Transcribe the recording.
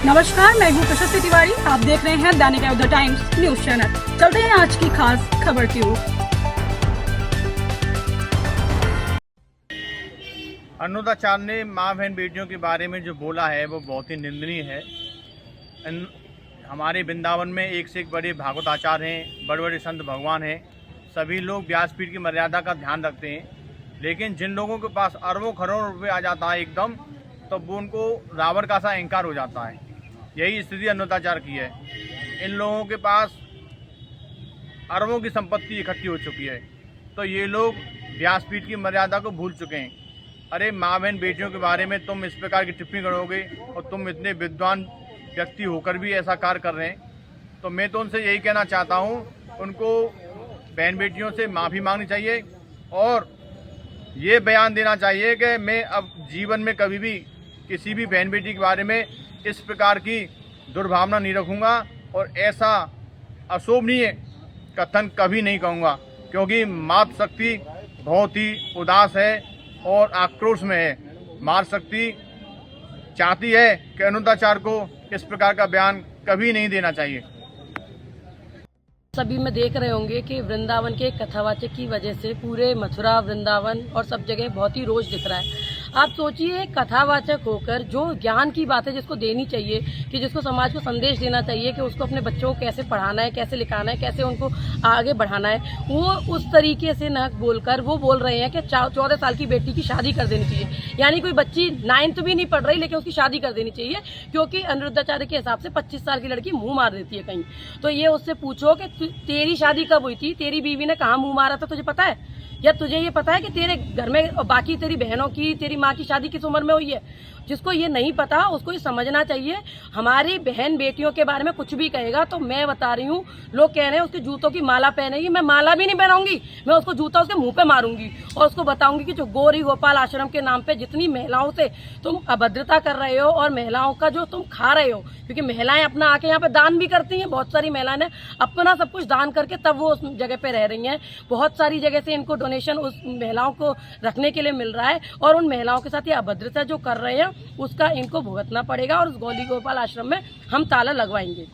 नमस्कार, मैं हूँ प्रशस्ति तिवारी। आप देख रहे हैं दैनिक द टाइम्स न्यूज चैनल। चलते हैं आज की खास खबर की ओर। अनुदाचार ने माँ बहन बेटियों के बारे में जो बोला है वो बहुत ही निंदनीय है। हमारे वृंदावन में एक से एक बड़े भागवत आचार्य हैं, बड़े बड़े संत भगवान हैं। सभी लोग व्यासपीठ की मर्यादा का ध्यान रखते हैं, लेकिन जिन लोगों के पास अरबों करोड़ों रुपये आ जाता है एकदम, तो वो उनको रावण का सा अहंकार हो जाता है। यही स्थिति अनुदाचार की है। इन लोगों के पास अरबों की संपत्ति इकट्ठी हो चुकी है, तो ये लोग व्यासपीठ की मर्यादा को भूल चुके हैं। अरे माँ बहन बेटियों के बारे में तुम इस प्रकार की टिप्पणी करोगे और तुम इतने विद्वान व्यक्ति होकर भी ऐसा कार्य कर रहे हैं, तो मैं तो उनसे यही कहना चाहता हूँ, उनको बहन बेटियों से माफ़ी मांगनी चाहिए और ये बयान देना चाहिए कि मैं अब जीवन में कभी भी किसी भी बहन बेटी के बारे में इस प्रकार की दुर्भावना नहीं रखूँगा और ऐसा अशोभनीय कथन कभी नहीं कहूँगा, क्योंकि मातृशक्ति बहुत ही उदास है और आक्रोश में है। मातृशक्ति चाहती है कि अनुदाचार को इस प्रकार का बयान कभी नहीं देना चाहिए। सभी में देख रहे होंगे कि वृंदावन के कथावाचक की वजह से पूरे मथुरा, वृंदावन और सब जगह बहुत ही रोष दिख रहा है। आप सोचिए, कथावाचक होकर जो ज्ञान की बातें जिसको देनी चाहिए, कि जिसको समाज को संदेश देना चाहिए कि उसको अपने बच्चों को कैसे पढ़ाना है, कैसे लिखाना है, कैसे उनको आगे बढ़ाना है, वो उस तरीके से न बोलकर वो बोल रहे हैं कि 14 साल की बेटी की शादी कर देनी चाहिए। यानी कोई बच्ची 9th भी नहीं पढ़ रही लेकिन उसकी शादी कर देनी चाहिए, क्योंकि अनिरुद्धाचार्य के हिसाब से 25 साल की लड़की मुंह मार देती है कहीं। तो ये उससे पूछो कि तेरी शादी कब हुई थी, तेरी बीवी ने कहाँ मुंह मारा था, तुझे पता है? या तुझे ये पता है कि तेरे घर में बाकी तेरी बहनों की, तेरी माँ की शादी किस उम्र में हुई है? जिसको ये नहीं पता उसको ये समझना चाहिए। हमारी बहन बेटियों के बारे में कुछ भी कहेगा तो मैं बता रही हूँ, लोग कह रहे हैं उसके जूतों की माला पहनेगी, मैं माला भी नहीं पहनाऊंगी, मैं उसको जूता उसके मुंह पे मारूंगी और उसको बताऊंगी कि जो गौरी गोपाल आश्रम के नाम पे जितनी महिलाओं से तुम अभद्रता कर रहे हो और महिलाओं का जो तुम खा रहे हो, क्योंकि महिलाएं अपना आके यहाँ पे दान भी करती हैं। बहुत सारी महिलाएं ने अपना सब कुछ दान करके तब वो उस जगह पे रह रही हैं। बहुत सारी जगह से इनको डोनेशन उस महिलाओं को रखने के लिए मिल रहा है और उन महिलाओं के साथ ये अभद्रता जो कर रहे हैं उसका इनको भुगतना पड़ेगा और उस गौरी गोपाल आश्रम में हम ताला लगवाएंगे।